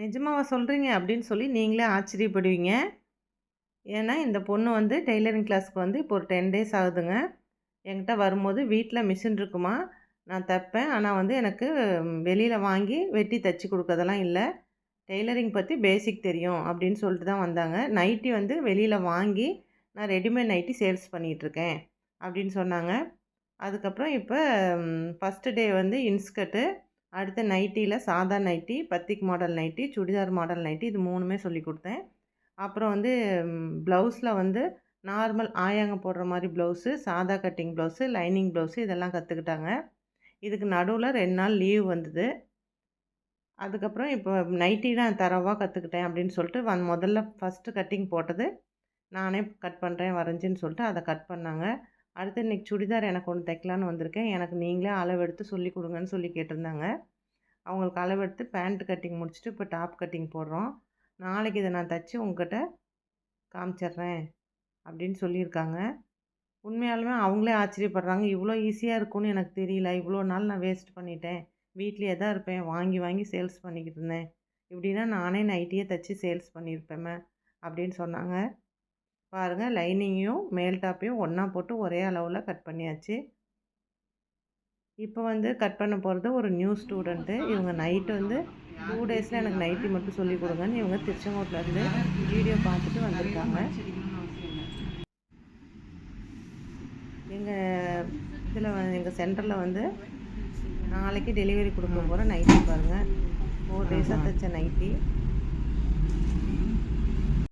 நிஜமாவா சொல்கிறீங்க அப்படின்னு சொல்லி நீங்களே ஆச்சரியப்படுவீங்க. ஏன்னா இந்த பொண்ணு வந்து டெய்லரிங் கிளாஸ்க்கு வந்து இப்போ ஒரு 10 டேஸ் ஆகுதுங்க. என்கிட்ட வரும்போது வீட்டில் மிஷின் இருக்குமா, நான் தைப்பேன். ஆனால் வந்து எனக்கு வெளியில் வாங்கி வெட்டி தைச்சி கொடுக்கறதெல்லாம் இல்லை. டெய்லரிங் பற்றி பேசிக் தெரியும் அப்படின்னு சொல்லிட்டு தான் வந்தாங்க. நைட்டி வந்து வெளியில் வாங்கி நான் ரெடிமேட் நைட்டி சேல்ஸ் பண்ணிகிட்ருக்கேன் அப்படின்னு சொன்னாங்க. அதுக்கப்புறம் இப்போ ஃபஸ்ட்டு டே வந்து இன்ஸ்கர்ட்டு, அடுத்து நைட்டியில் சாதா nighty, batik model nighty, churidar model nighty இது 3மே சொல்லிக் கொடுத்தேன். அப்புறம் வந்து ப்ளவுஸில் வந்து நார்மல் ஆயாங்க போடுற மாதிரி ப்ளவுஸு, சாதா கட்டிங் ப்ளவுஸு, லைனிங் ப்ளவுஸு இதெல்லாம் கற்றுக்கிட்டாங்க. இதுக்கு நடுவில் 2 நாள் லீவ் வந்தது. அதுக்கப்புறம் இப்போ நைட்டி தான் தரோவா கற்றுக்கிட்டேன் அப்படின்னு சொல்லிட்டு முதல்ல ஃபஸ்ட்டு கட்டிங் போட்டது நானே கட் பண்ணுறேன் வரைஞ்சின்னு சொல்லிட்டு அதை கட் பண்ணாங்க. அடுத்து இன்றைக்கி சுடிதார் எனக்கு ஒன்று தைக்கலான்னு வந்திருக்கேன். எனக்கு நீங்களே அளவெடுத்து சொல்லிக் கொடுங்கன்னு சொல்லி கேட்டிருந்தாங்க. அவங்களுக்கு அளவெடுத்து பேண்ட் கட்டிங் முடிச்சுட்டு இப்போ டாப் கட்டிங் போடுறோம். நாளைக்கு இதை நான் தைச்சி உங்ககிட்ட காமிச்சிட்றேன் அப்படின்னு சொல்லியிருக்காங்க. உண்மையாலுமே அவங்களே ஆச்சரியப்படுறாங்க. இவ்வளோ ஈஸியாக இருக்கும்னு எனக்கு தெரியல. இவ்வளோ நாள் நான் வேஸ்ட் பண்ணிட்டேன். வீட்லேயே தான் இருப்பேன். வாங்கி வாங்கி சேல்ஸ் பண்ணிக்கிட்டு இருந்தேன். இப்படின்னா நானே நைட்டியே தைச்சி சேல்ஸ் பண்ணியிருப்பேன் அப்படின்னு சொன்னாங்க. பாருங்கள், லைனிங்கையும் மேல் டாப்பையும் ஒன்றா போட்டு ஒரே அளவில் கட் பண்ணியாச்சு. இப்போ வந்து கட் பண்ண போகிறது ஒரு நியூ ஸ்டூடெண்ட்டு. இவங்க நைட்டு வந்து 2 டேஸில் எனக்கு நைட்டி மட்டும் சொல்லிக் கொடுங்கன்னு இவங்க திருச்செங்கோட்டிலேருந்து வீடியோ பார்த்துட்டு வந்திருக்காங்க. எங்கள் இதில் எங்கள் சென்டரில் வந்து நாளைக்கு டெலிவரி கொடுக்க போகிற நைட்டி பாருங்கள். 4 டேஸாக தைச்ச நைட்டி.